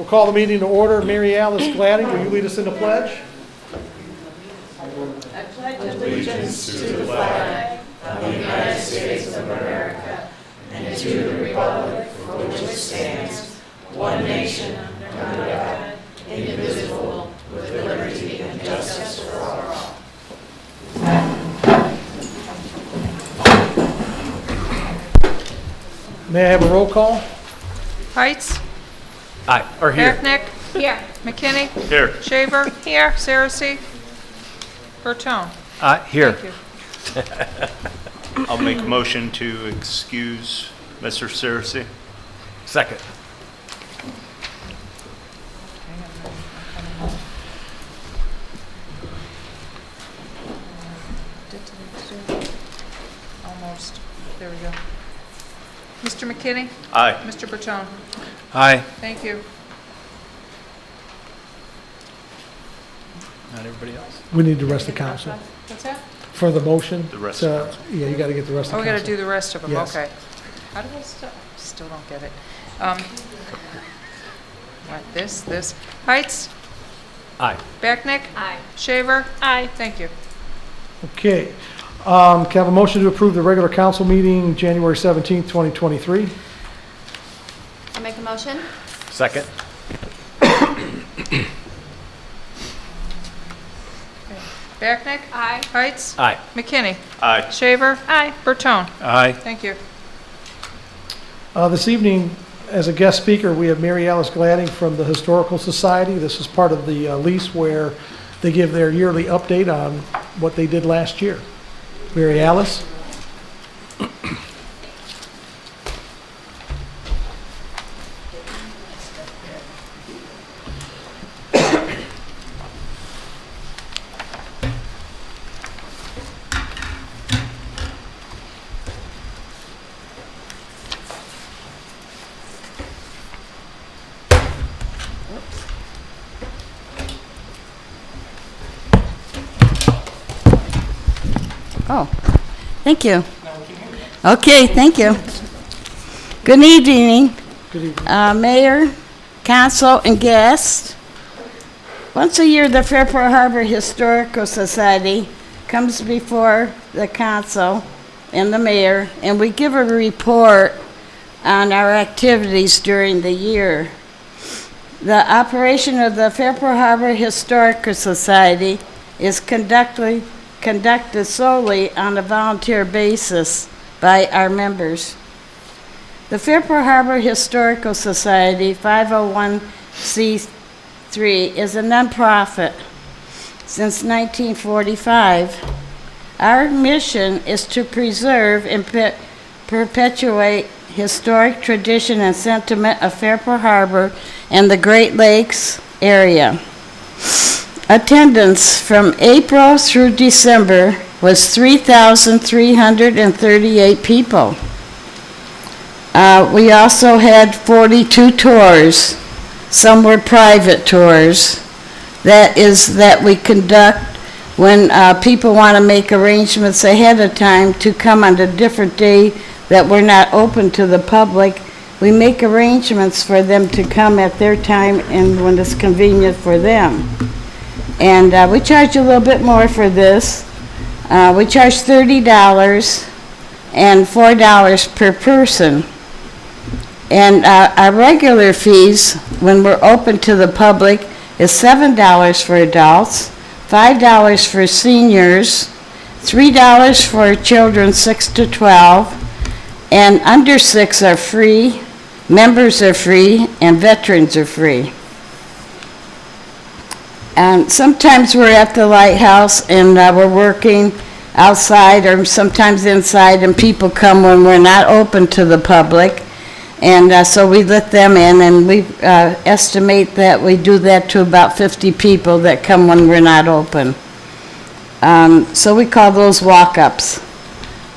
We'll call the meeting to order. Mary Alice Gladding, will you lead us in the pledge? I pledge allegiance to the flag of the United States of America and to the republic for which it stands, one nation, under God, indivisible, with liberty and justice for all. May I have a roll call? Heights. Aye. Or here. Barknick. Here. McKinney. Here. Shaver. Here. Saracen. Bertone. Here. Thank you. I'll make a motion to excuse Mr. Saracen. Second. Almost. There we go. Mr. McKinney. Aye. Mr. Bertone. Aye. Thank you. Not everybody else? We need the rest of council. What's that? For the motion? The rest of council. Yeah, you got to get the rest Oh, of we got to council. do the rest of them. Yes. Okay. How do I still don't get it. What, this? Heights. Aye. Barknick. Aye. Shaver. Aye. Thank you. Okay. Can I have a motion to approve the regular council meeting January 17th, 2023? I'll make a motion. Second. Barknick. Aye. Heights. Aye. McKinney. Aye. Shaver. Aye. Bertone. Aye. Thank you. This evening, as a guest speaker, we have Mary Alice Gladding from the Historical Society. This is part of the lease where they give their yearly update on what they did last year. Mary Alice? Oh, thank you. Okay, thank you. Good evening, Good evening. Mayor, council, and guests. Once a year, the Fairport Harbor Historical Society comes before the council and the mayor, and we give a report on our activities during the year. The operation of the Fairport Harbor Historical Society is conducted solely on a volunteer basis by our members. The Fairport Harbor Historical Society, 501c3, is a nonprofit since 1945. Our mission is to preserve and perpetuate historic tradition and sentiment of Fairport Harbor and the Great Lakes area. Attendance from April through December was 3,338 people. We also had 42 tours. Some were private tours. That we conduct when people want to make arrangements ahead of time to come on a different day that we're not open to the public. We make arrangements for them to come at their time and when it's convenient for them. And we charge a little bit more for this. We charge $30 and $4 per person. And our regular fees, when we're open to the public, is $7 for adults, $5 for seniors, $3 for children 6 to 12, and under 6 are free, members are free, and veterans are free. And sometimes we're at the lighthouse and we're working outside or sometimes inside, and people come when we're not open to the public. And so we let them in, and we estimate that we do that to about 50 people that come when we're not open. So we call those walk-ups.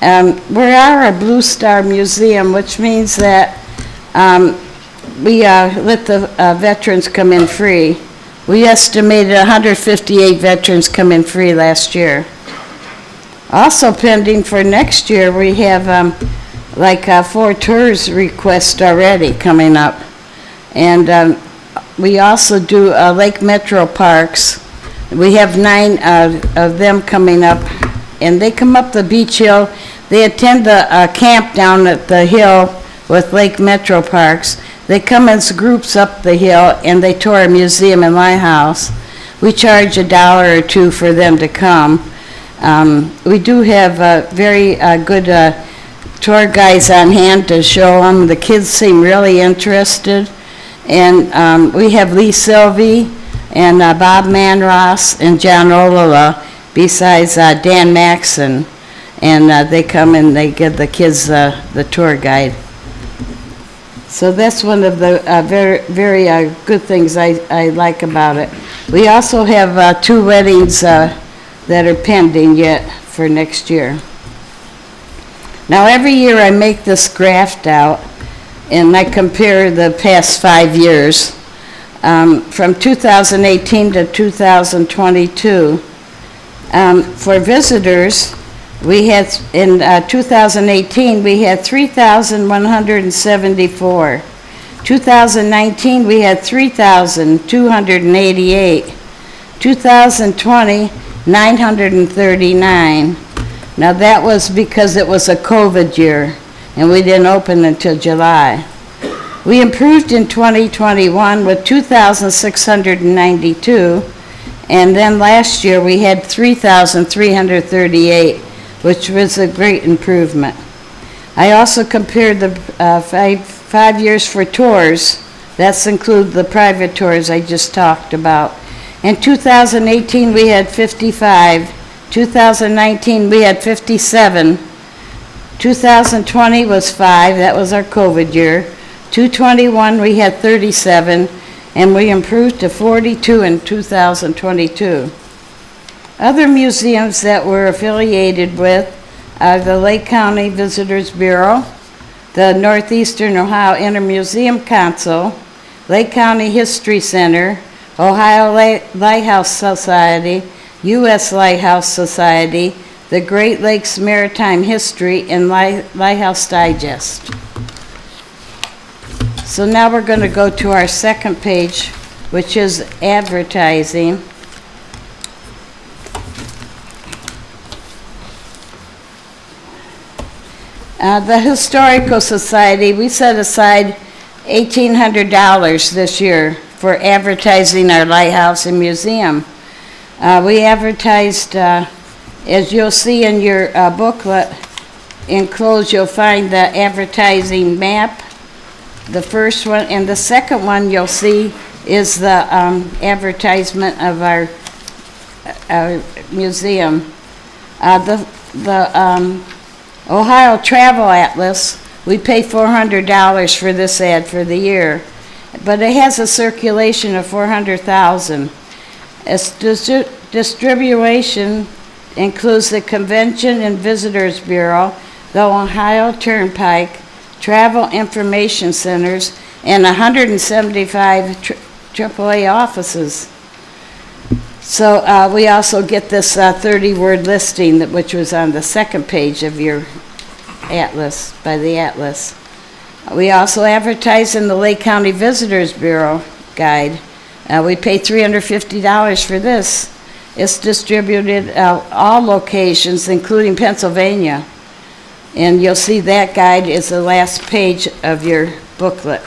We are a Blue Star Museum, which means that we let the veterans come in free. We estimated 158 veterans come in free last year. Also pending for next year, we have 4 tours requests already coming up. And we also do Lake Metro Parks. We have 9 of them coming up, and they come up the beach hill. They attend a camp down at the hill with Lake Metro Parks. They come as groups up the hill, and they tour a museum and lighthouse. We charge $1 or $2 for them to come. We do have very good tour guides on hand to show them. The kids seem really interested. And we have Lee Sylvie and Bob Manross and John Olala, besides Dan Maxon. And they come and they give the kids the tour guide. So that's one of the very good things I like about it. We also have 2 weddings that are pending yet for next year. Now, every year I make this graph out, and I compare the past 5 years, from 2018 to 2022. For visitors, we had, in 2018, we had 3,174. 2019, we had 3,288. 2020, 939. Now, that was because it was a COVID year, and we didn't open until July. We improved in 2021 with 2,692, and then last year we had 3,338, which was a great improvement. I also compared the 5 years for tours. That's include the private tours I just talked about. In 2018 we had 55. 2019 we had 57. 2020 was 5. That was our COVID year. 2021 we had 37, and we improved to 42 in 2022. Other museums that we're affiliated with are the Lake County Visitors Bureau, the Northeastern Ohio Inter-Museum Council, Lake County History Center, Ohio Lighthouse Society, U.S. Lighthouse Society, the Great Lakes Maritime History, and Lighthouse Digest. So now we're going to go to our second page, which is advertising. The Historical Society, we set aside $1,800 this year for advertising our lighthouse and museum. We advertised, as you'll see in your booklet enclosed, you'll find the advertising map. The first one, and the second one you'll see is the advertisement of our museum. The Ohio Travel Atlas, we pay $400 for this ad for the year, but it has a circulation of 400,000. Its distribution includes the Convention and Visitors Bureau, the Ohio Turnpike, Travel Information Centers, and 175 AAA offices. So we also get this 30-word listing, which was on the second page of your atlas, by the atlas. We also advertise in the Lake County Visitors Bureau guide. We pay $350 for this. It's distributed all locations, including Pennsylvania. And you'll see that guide is the last page of your booklet.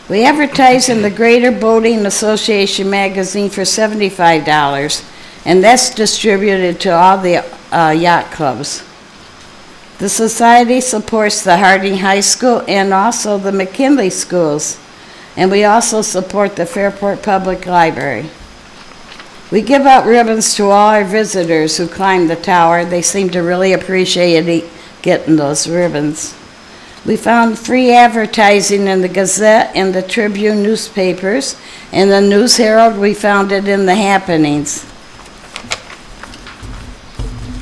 We advertise in the Greater Boating Association magazine for $75, and that's distributed to all the yacht clubs. The Society supports the Harding High School and also the McKinley schools, and we also support the Fairport Public Library. We give out ribbons to all our visitors who climb the tower. They seem to really appreciate getting those ribbons. We found free advertising in the Gazette and the Tribune newspapers. In the News Herald, we found it in the Happenings.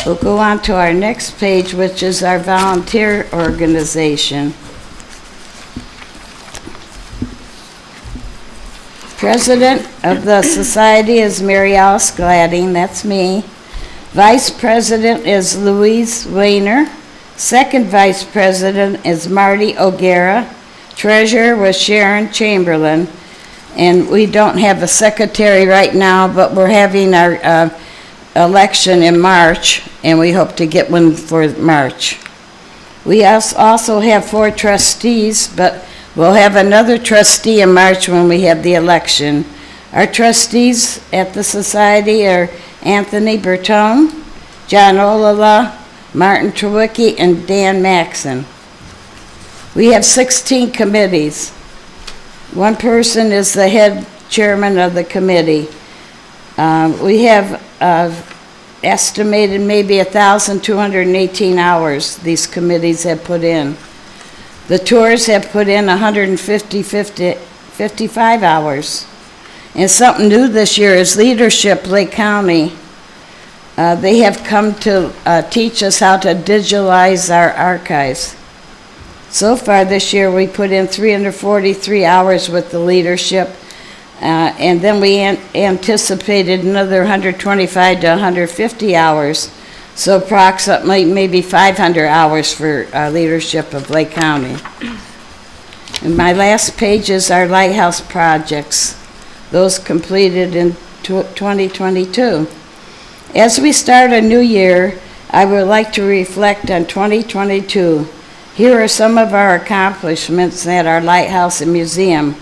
We'll go on to our next page, which is our volunteer organization. President of the society is Mary Alice Gladding, that's me. Vice President is Louise Weiner. Second Vice President is Marty O'Gara. Treasurer was Sharon Chamberlain. And we don't have a secretary right now, but we're having our election in March, and we hope to get one for March. We also have 4 trustees, but we'll have another trustee in March when we have the election. Our trustees at the society are Anthony Bertone, John Olala, Martin Trewicki, and Dan Maxon. We have 16 committees. One person is the head chairman of the committee. We have estimated maybe 1,218 hours these committees have put in. The tours have put in 55 hours. And something new this year is Leadership Lake County. They have come to teach us how to digitalize our archives. So far this year, we put in 343 hours with the leadership, and then we anticipated another 125 to 150 hours, so approximately maybe 500 hours for leadership of Lake County. And my last page is our lighthouse projects, those completed in 2022. As we start a new year, I would like to reflect on 2022. Here are some of our accomplishments at our lighthouse and museum.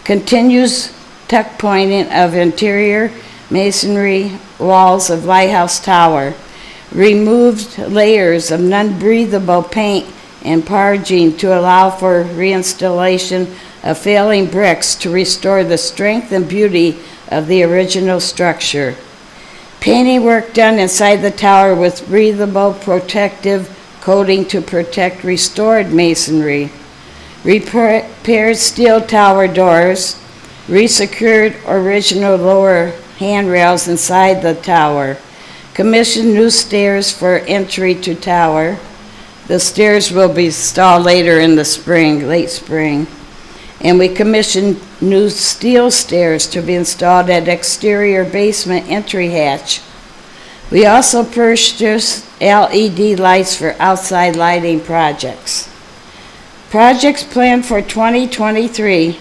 Continues tuck pointing of interior masonry walls of lighthouse tower. Removed layers of non-breathable paint and parging to allow for reinstallation of failing bricks to restore the strength and beauty of the original structure. Painting work done inside the tower with breathable protective coating to protect restored masonry. Repaired steel tower doors. Resecured original lower handrails inside the tower. Commissioned new stairs for entry to tower. The stairs will be installed later in the spring, late spring. And we commissioned new steel stairs to be installed at exterior basement entry hatch. We also purchased LED lights for outside lighting projects. Projects planned for 2023.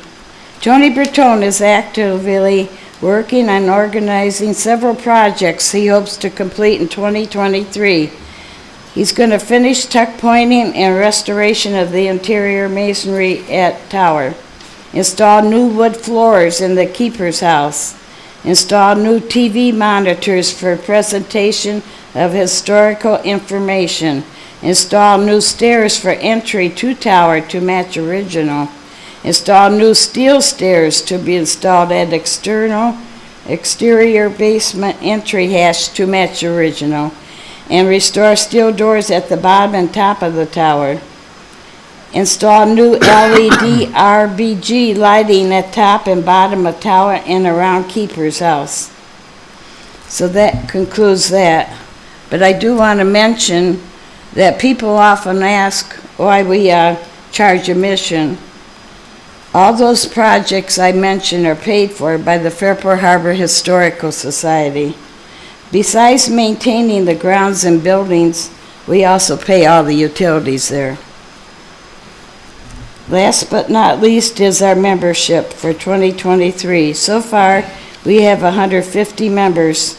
Tony Bertone is actively working on organizing several projects he hopes to complete in 2023. He's going to finish tuck pointing and restoration of the interior masonry at tower. Install new wood floors in the keeper's house. Install new TV monitors for presentation of historical information. Install new stairs for entry to tower to match original. Install new steel stairs to be installed at exterior basement entry hatch to match original. And restore steel doors at the bottom and top of the tower. Install new LED RBG lighting at top and bottom of tower and around keeper's house. So that concludes that. But I do want to mention that people often ask why we charge admission. All those projects I mentioned are paid for by the Fairport Harbor Historical Society. Besides maintaining the grounds and buildings, we also pay all the utilities there. Last but not least is our membership for 2023. So far, we have 150 members,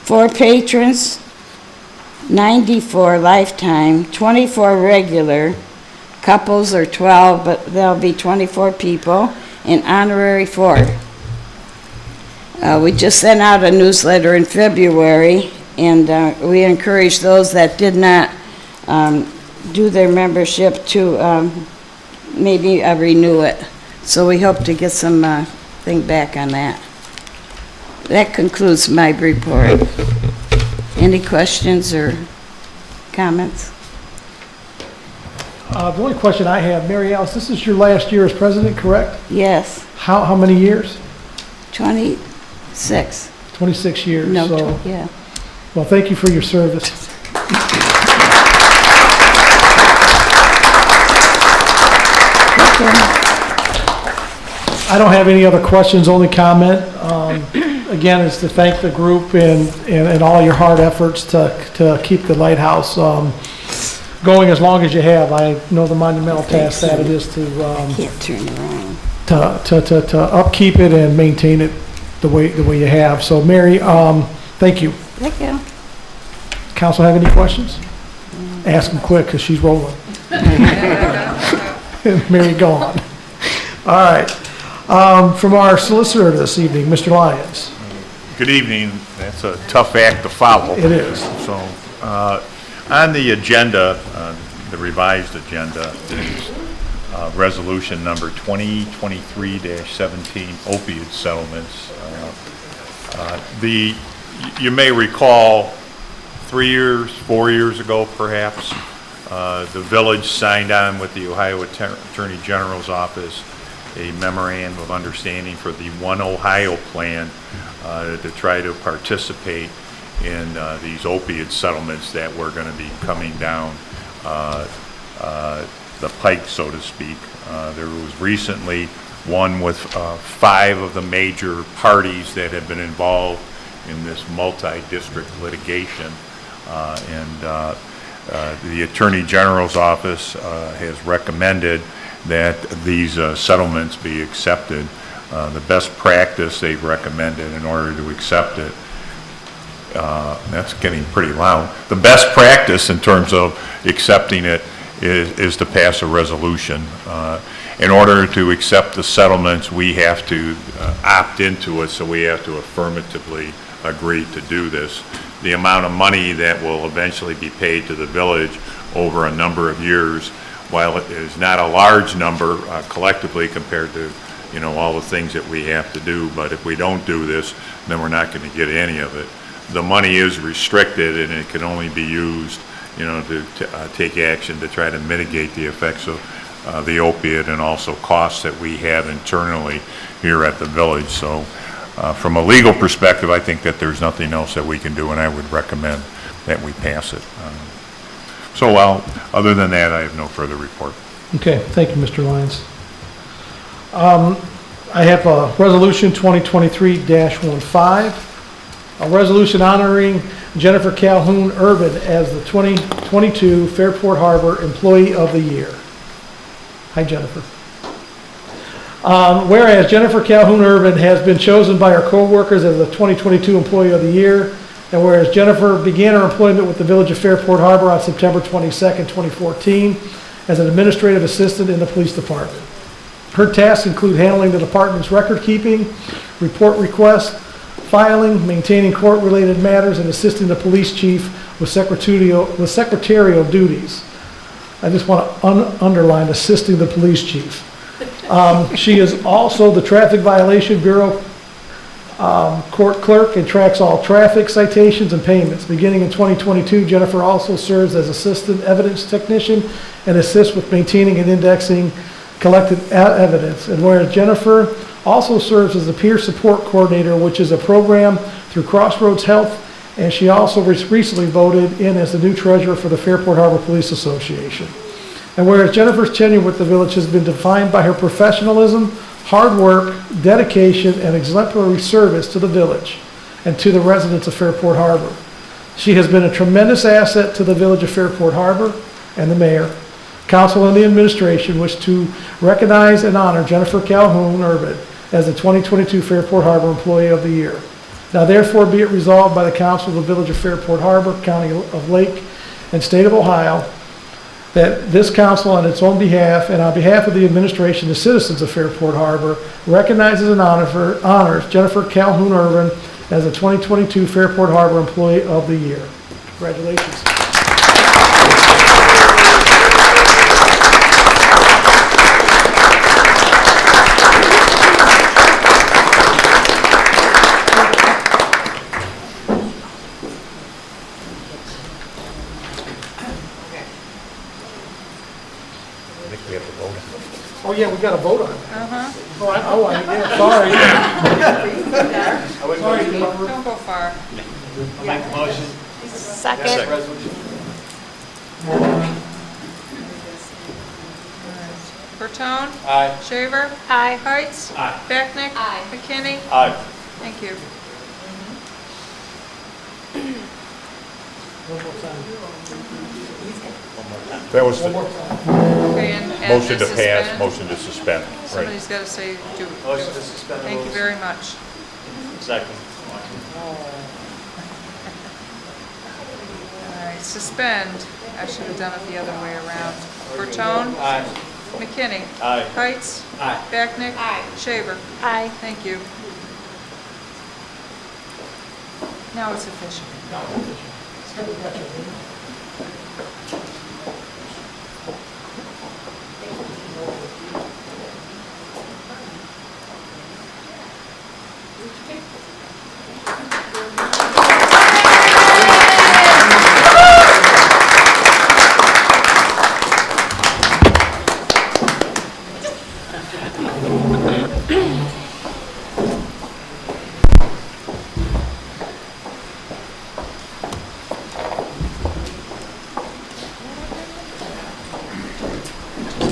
4 patrons, 94 lifetime, 24 regular, couples are 12, but there'll be 24 people, and honorary 4. We just sent out a newsletter in February, and we encourage those that did not do their membership to maybe renew it. So we hope to get some thing back on that. That concludes my report. Any questions or comments? The only question I have, Mary Alice, this is your last year as president, correct? Yes, How many years? 26. 26 years. No, So, yeah. well, thank you for your service. I don't have any other questions, only comment. Again, is to thank the group and all your hard efforts to keep the lighthouse going as long as you have. I know the monumental task that it is to Can't turn around. to upkeep it and maintain it the way you have. So Mary, thank you. Thank you. Council have any questions? Ask them quick because she's rolling. Mary, go on. All right. From our solicitor this evening, Mr. Lyons. Good evening. That's a tough act to follow. It is. So, on the agenda, the revised agenda is resolution number 2023-17, opioid settlements. You may recall 4 years ago perhaps, the village signed on with the Ohio Attorney General's office a memorandum of understanding for the One Ohio plan to try to participate in these opioid settlements that were going to be coming down the pike, so to speak. There was recently one with 5 of the major parties that have been involved in this multi-district litigation. The Attorney General's office has recommended that these settlements be accepted. The best practice they've recommended in order to accept it, that's getting pretty loud. The best practice in terms of accepting it is to pass a resolution. In order to accept the settlements, we have to opt into it, so we have to affirmatively agree to do this. The amount of money that will eventually be paid to the village over a number of years, while it is not a large number collectively compared to, you know, all the things that we have to do, but if we don't do this, then we're not going to get any of it. The money is restricted and it can only be used, you know, to take action to try to mitigate the effects of the opiate and also costs that we have internally here at the village. So from a legal perspective, I think that there's nothing else that we can do, and I would recommend that we pass it. Other than that, I have no further report. Okay, thank you, Mr. Lyons. I have a resolution 2023-15, a resolution honoring Jennifer Calhoun Urban as the 2022 Fairport Harbor Employee of the Year. Hi, Jennifer. Whereas Jennifer Calhoun Urban has been chosen by her co-workers as the 2022 Employee of the Year, and whereas Jennifer began her employment with the Village of Fairport Harbor on September 22nd, 2014, as an administrative assistant in the police department. Her tasks include handling the department's record keeping, report requests, filing, maintaining court-related matters, and assisting the police chief with secretarial duties. I just want to underline assisting the police chief. She is also the Traffic Violation Bureau court clerk and tracks all traffic citations and payments. Beginning in 2022, Jennifer also serves as assistant evidence technician and assists with maintaining and indexing collected evidence. And whereas Jennifer also serves as the peer support coordinator, which is a program through Crossroads Health, and she also recently voted in as the new treasurer for the Fairport Harbor Police Association. And whereas Jennifer's tenure with the village has been defined by her professionalism, hard work, dedication, and exemplary service to the village and to the residents of Fairport Harbor. She has been a tremendous asset to the village of Fairport Harbor, and the mayor, council, and the administration wish to recognize and honor Jennifer Calhoun Urban as the 2022 Fairport Harbor Employee of the Year. Now therefore be it resolved by the council of the village of Fairport Harbor, county of Lake, and state of Ohio, that this council on its own behalf and on behalf of the administration and citizens of Fairport Harbor recognizes and honors Jennifer Calhoun Urban as the 2022 Fairport Harbor Employee of the Year. Congratulations. Oh, yeah, we got to vote on it. Yeah, sorry. Sorry, Jennifer. Don't go far. Make the motion. Second. Bertone. Aye. Shaver. Aye. Heights. Aye. Becknick. Aye. McKinney. Aye. Thank you. One more time. That was One the more time. Okay, and motion to suspend. pass, motion to suspend. Right. Somebody's got to say, do it. Motion to suspend the Thank you rules. very much. Second. All right, suspend. I should have done it the other way around. Bertone? Aye. McKinney? Aye. Heights? Aye. Backnick? Aye. Shaver? Aye. Thank you. Now it's official.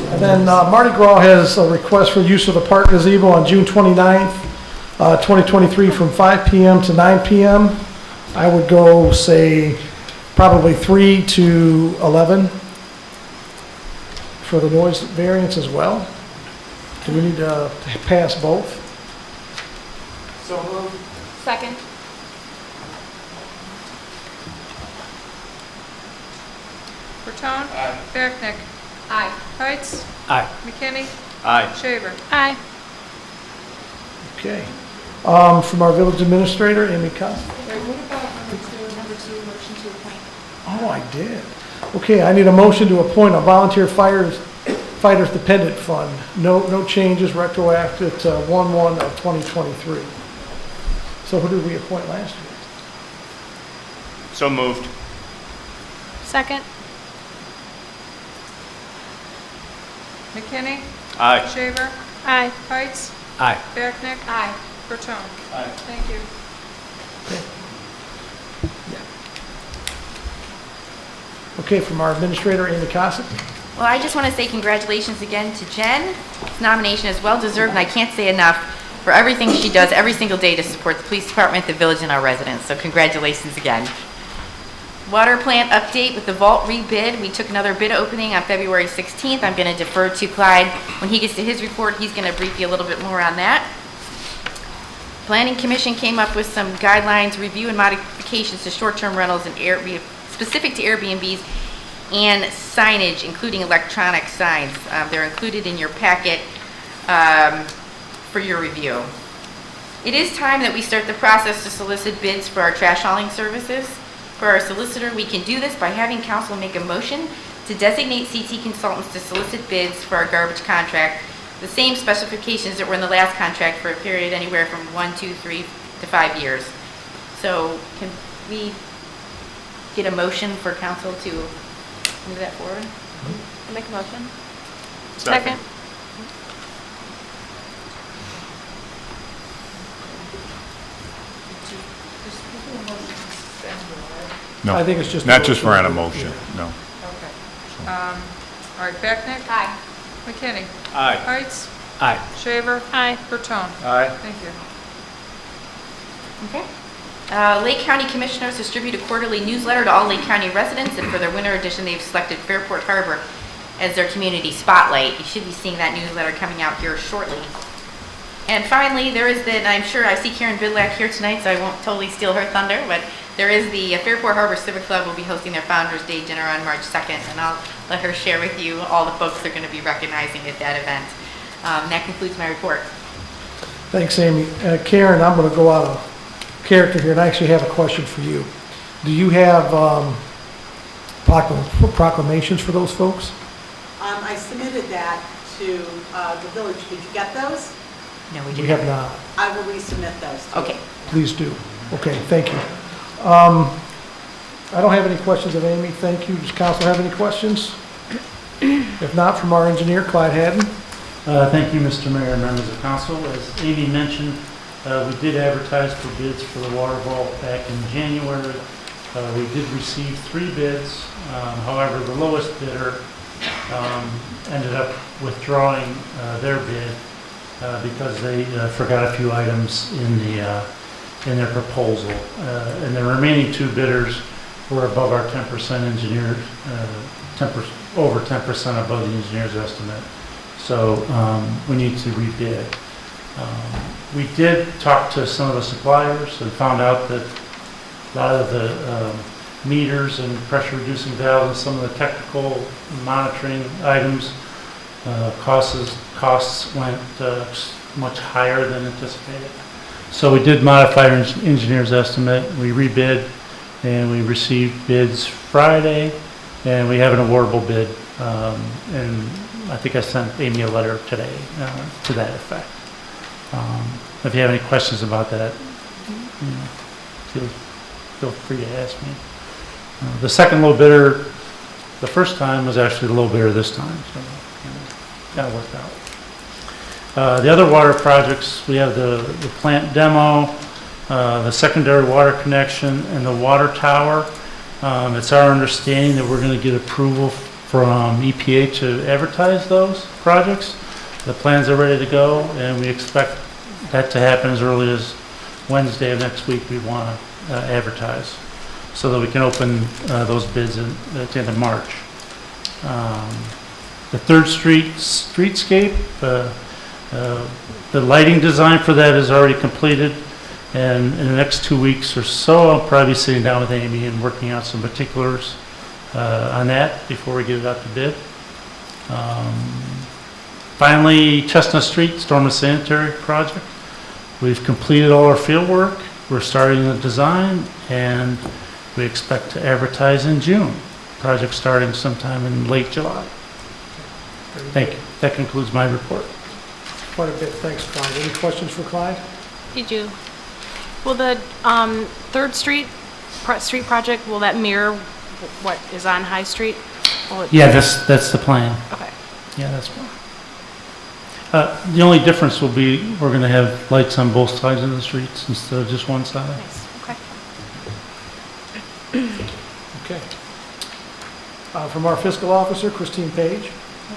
And then Mardi Gras has a request for use of the park gazebo on June 29th, 2023 from 5 p.m. to 9 p.m. I would go, say, probably 3 to 11 for the noise variance as well. Do we need to pass both? So moved. Second. Bertone? Aye. Backnick? Aye. Heights? Aye. McKinney? Aye. Shaver? Aye. Okay. From our village administrator, Amy Costa. What about number two, motion to appoint? Oh, I did. Okay, I need a motion to appoint a volunteer fighters dependent fund. No changes, retroactive to 1/1 of 2023. So who did we appoint last year? So moved. Second. McKinney? Aye. Shaver? Aye. Heights? Aye. Backnick? Aye. Bertone? Aye. Thank you. Okay, from our administrator, Amy Costa. Well, I just want to say congratulations again to Jen. This nomination is well deserved, and I can't say enough for everything she does every single day to support the police department, the village, and our residents. So congratulations again. Water plant update with the vault rebid. We took another bid opening on February 16th. I'm going to defer to Clyde. When he gets to his report, he's going to brief you a little bit more on that. Planning Commission came up with some guidelines, review and modifications to short-term rentals and specific to Airbnbs and signage, including electronic signs. They're included in your packet for your review. It is time that we start the process to solicit bids for our trash hauling services. For our solicitor, we can do this by having council make a motion to designate CT consultants to solicit bids for our garbage contract, the same specifications that were in the last contract for a period anywhere from 1, 2, 3 to 5 years. So can we get a motion for council to move that forward? I'll make a motion. Second. No, I think it's just a not just for motion. an emotion, no. Okay. All right, Backnick? Aye. McKinney? Aye. Heights? Aye. Shaver? Aye. Bertone? Aye. Thank you. Okay. Lake County Commissioners distribute a quarterly newsletter to all Lake County residents, and for their winter edition, they've selected Fairport Harbor as their community spotlight. You should be seeing that newsletter coming out here shortly. And finally, there is and I'm sure I see Karen Bidlack here tonight, so I won't totally steal her thunder, but there is the Fairport Harbor Civic Club will be hosting their Founders Day dinner on March 2nd, and I'll let her share with you all the folks they're going to be recognizing at that event. That concludes my report. Thanks, Amy. Karen, I'm going to go out of character here, and I actually have a question for you. Do you have proclamations for those folks? I submitted that to the village. Did you get those? No, we We didn't. have not. I will resubmit those to you. Okay. Please do. Okay, thank you. I don't have any questions of Amy. Thank you. Does council have any questions? If not, from our engineer, Clyde Haddon. Thank you, Mr. Mayor and members of council. As Amy mentioned, we did advertise for bids for the water vault back in January. We did receive 3 bids. However, the lowest bidder ended up withdrawing their bid because they forgot a few items in their proposal. And the remaining 2 bidders we're above our 10% engineer, 10%, over 10% above the engineer's estimate. So we need to rebid. We did talk to some of the suppliers and found out that a lot of the meters and pressure reducing valves and some of the technical monitoring items, costs went much higher than anticipated. So we did modify our engineer's estimate. We rebid and we received bids Friday, and we have an awardable bid. And I think I sent Amy a letter today to that effect. If you have any questions about that, you know, feel free to ask me. The second low bidder, the first time, was actually the low bidder this time, so that worked out. The other water projects, we have the plant demo, the secondary water connection, and the water tower. It's our understanding that we're going to get approval from EPA to advertise those projects. The plans are ready to go, and we expect that to happen as early as Wednesday of next week. We want to advertise so that we can open those bids at the end of March. The 3rd Street streetscape, the lighting design for that is already completed, and in the next 2 weeks or so, I'll probably be sitting down with Amy and working out some particulars on that before we get it out to bid. Finally, Chestnut Street Storm and Sanitary project. We've completed all our field work. We're starting the design, and we expect to advertise in June. Project starting sometime in late July. Thank you. That concludes my report. Quite a bit. Thanks, Clyde. Any questions for Clyde? Did you? Will the 3rd Street project, will that mirror what is on High Street? Yeah, that's the plan. Okay. Yeah, that's fine. The only difference will be we're going to have lights on both sides of the streets instead of just one side. Nice. Okay. Okay. From our fiscal officer, Christine Page.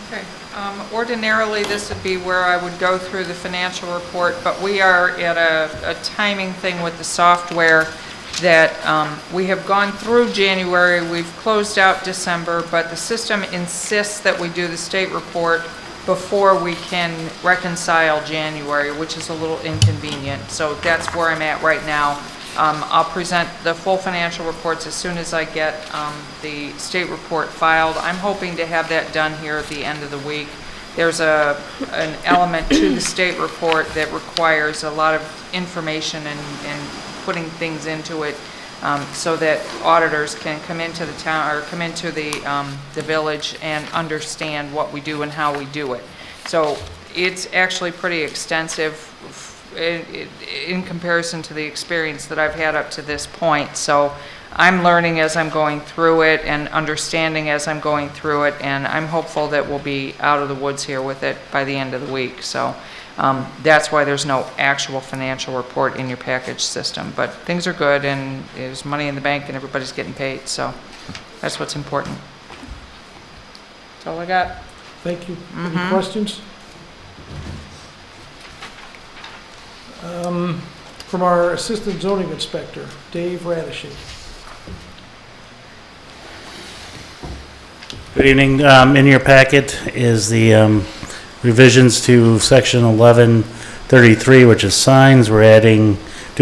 Okay. Ordinarily, this would be where I would go through the financial report, but we are at a timing thing with the software that we have gone through January, we've closed out December, but the system insists that we do the state report before we can reconcile January, which is a little inconvenient. So that's where I'm at right now. I'll present the full financial reports as soon as I get the state report filed. I'm hoping to have that done here at the end of the week. There's an element to the state report that requires a lot of information and putting things into it so that auditors can come into the town or come into the village and understand what we do and how we do it. So it's actually pretty extensive in comparison to the experience that I've had up to this point. So I'm learning as I'm going through it and understanding as I'm going through it, and I'm hopeful that we'll be out of the woods here with it by the end of the week. So that's why there's no actual financial report in your package system. But things are good, and there's money in the bank, and everybody's getting paid. So that's what's important. That's all I got. Thank you. Any questions? From our Assistant Zoning Inspector, Dave Radishin. Good evening. In your packet is the revisions to section 1133, which is signs. We're doing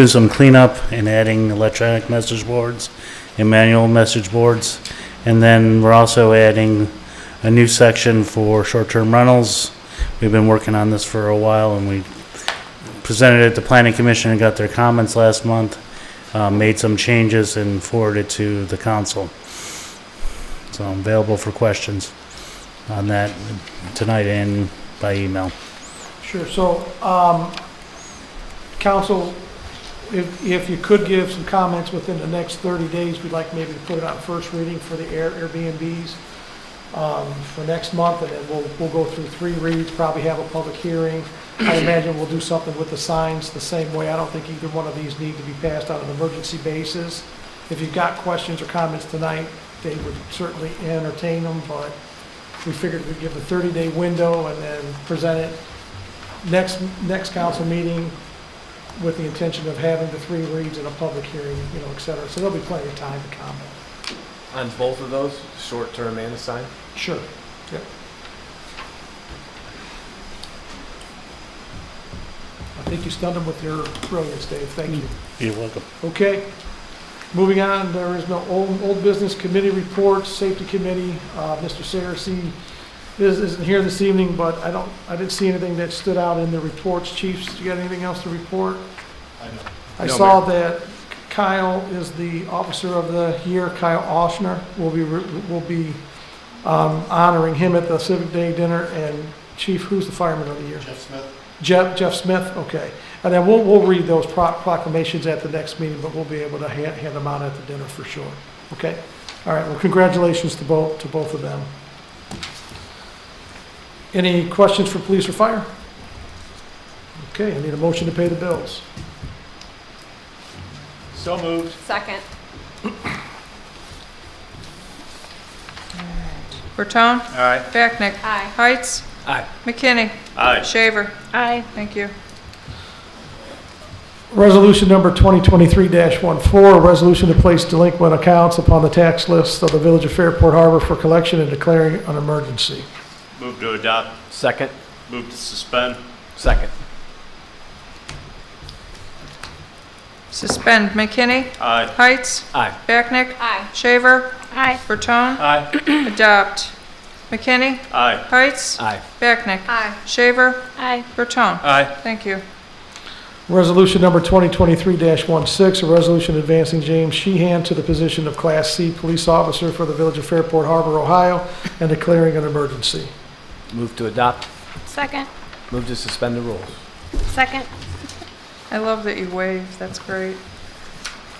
some cleanup and adding electronic message boards and manual message boards. And then we're also adding a new section for short-term rentals. We've been working on this for a while, and we presented it to Planning Commission and got their comments last month, made some changes and forwarded it to the council. So I'm available for questions on that tonight and by email. Sure. So, council, if you could give some comments within the next 30 days, we'd like maybe to put it on first reading for the Airbnbs for next month, and then we'll go through 3 reads, probably have a public hearing. I imagine we'll do something with the signs the same way. I don't think either one of these need to be passed on an emergency basis. If you've got questions or comments tonight, they would certainly entertain them, but we figured we'd give a 30-day window and then present it next council meeting with the intention of having the 3 reads and a public hearing, et cetera. So there'll be plenty of time to comment. on both of those, short-term and assigned? Sure. Yep. I think you stunned them with your brilliance, Dave. Thank you. You're welcome. Okay. Moving on, there is no old business committee reports, safety committee. Mr. Saracen isn't here this evening, but I didn't see anything that stood out in the reports. Chiefs, you got anything else to report? I No, saw Mayor. that Kyle is the Officer of the Year. Kyle Oshner will be honoring him at the Civic Day dinner. And Chief, who's the Fireman of the Year? Jeff Smith. Jeff Smith. Okay. And then we'll read those proclamations at the next meeting, but we'll be able to hand them out at the dinner for sure. Okay. All right. Well, congratulations to both of them. Any questions for police or fire? Okay. I need a motion to pay the bills. So moved. Second. Bertone. Aye. Backnick. Aye. Heights. Aye. McKinney. Aye. Shaver. Aye. Thank you. Resolution number 2023-14, a resolution to place delinquent accounts upon the tax list of the Village of Fairport Harbor for collection and declaring an emergency. Move to adopt. Second? Move to suspend. Second. Suspend McKinney. Aye. Heights. Aye. Backnick. Aye. Shaver. Aye. Bertone. Aye. Adopt. McKinney. Aye. Heights. Aye. Backnick. Aye. Shaver. Aye. Bertone. Aye. Thank you. Resolution number 2023-16, a resolution advancing James Sheehan to the position of Class C Police Officer for the Village of Fairport Harbor, Ohio, and declaring an emergency. Move to adopt. Second. Move to suspend the rules. Second. I love that you wave. That's great.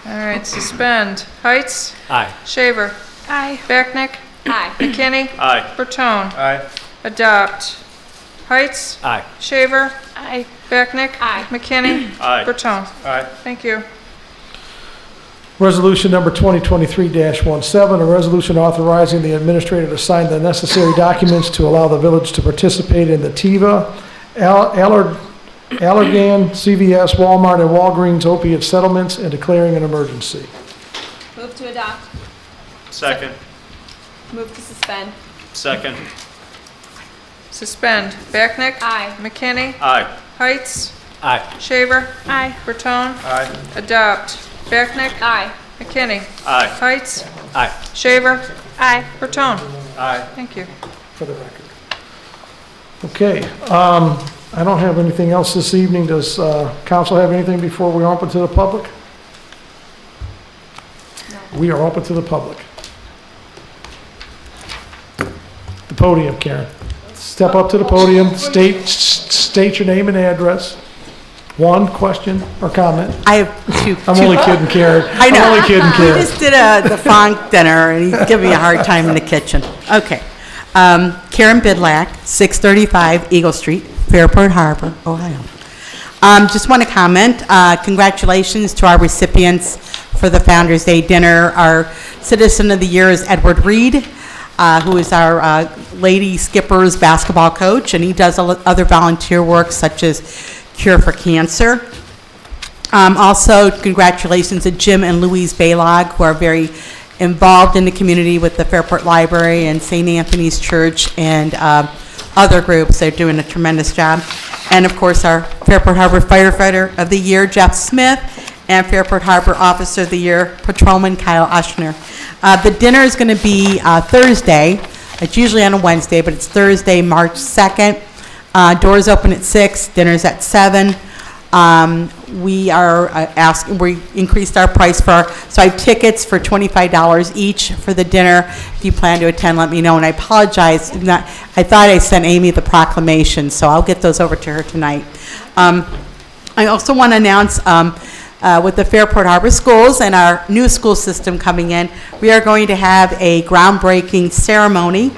All right. Suspend. Heights. Aye. Shaver. Aye. Backnick. Aye. McKinney. Aye. Bertone. Aye. Adopt. Heights. Aye. Shaver. Aye. Backnick. Aye. McKinney. Aye. Bertone. Aye. Thank you. Resolution number 2023-17, a resolution authorizing the administrator to sign the necessary documents to allow the village to participate in the TIVA, Allergan, CVS, Walmart, and Walgreens opiate settlements and declaring an emergency. Move to adopt. Second. Move to suspend. Second. Suspend. Backnick. Aye. McKinney. Aye. Heights. Aye. Shaver. Aye. Bertone. Aye. Adopt. Backnick. Aye. McKinney. Aye. Heights. Aye. Shaver. Aye. Bertone. Aye. Thank you. For the record. Okay, I don't have anything else this evening. Does council have anything before we open to the public? No. We are open to the public. The podium, Karen. Step up to the podium, state your name and address. One question or comment. I have two. I'm only kidding, Karen. I know. I'm only kidding, We Karen. just did the funk dinner, and he's giving me a hard time in the kitchen. Okay. Karen Bidlack, 635 Eagle Street, Fairport Harbor, Ohio. Just want to comment, congratulations to our recipients for the Founders Day dinner. Our Citizen of the Year is Edward Reed, who is our Lady Skippers basketball coach, and he does other volunteer work such as Cure for Cancer. Also, congratulations to Jim and Louise Baylog, who are very involved in the community with the Fairport Library and St. Anthony's Church and other groups. They're doing a tremendous job. And of course, our Fairport Harbor Firefighter of the Year, Jeff Smith, and Fairport Harbor Officer of the Year, Patrolman Kyle Ushner. The dinner is going to be Thursday. It's usually on a Wednesday, but it's Thursday, March 2nd. Doors open at 6, dinner's at 7. We are we increased our price so I have tickets for $25 each for the dinner. If you plan to attend, let me know. And I apologize, I thought I sent Amy the proclamation, so I'll get those over to her tonight. I also want to announce with the Fairport Harbor Schools and our new school system coming in, we are going to have a groundbreaking ceremony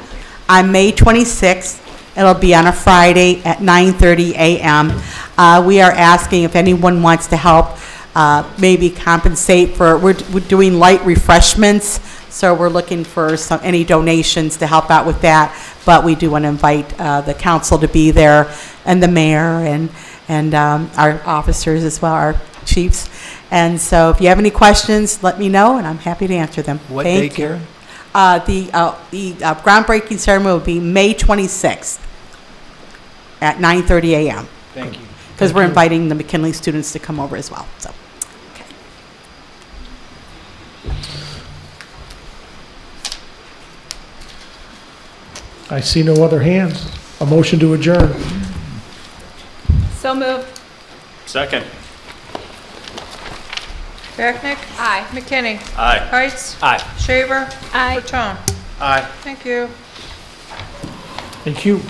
on May 26th. It'll be on a Friday at 9:30 a.m. We are asking if anyone wants to help maybe compensate for, we're doing light refreshments, so we're looking for any donations to help out with that. But we do want to invite the council to be there, and the mayor, and our officers as well, our chiefs. And so if you have any questions, let me know, and I'm happy to answer them. What Thank day, you. Karen? The groundbreaking ceremony will be May 26th at 9:30 a.m. Thank you. Because we're inviting the McKinley students to come over as well, so. Okay. I see no other hands. A motion to adjourn. So moved. Second. Vacknick? Aye. McKinney? Aye. Heights? Aye. Shaver? Aye. Latone? Aye. Thank you. Thank you.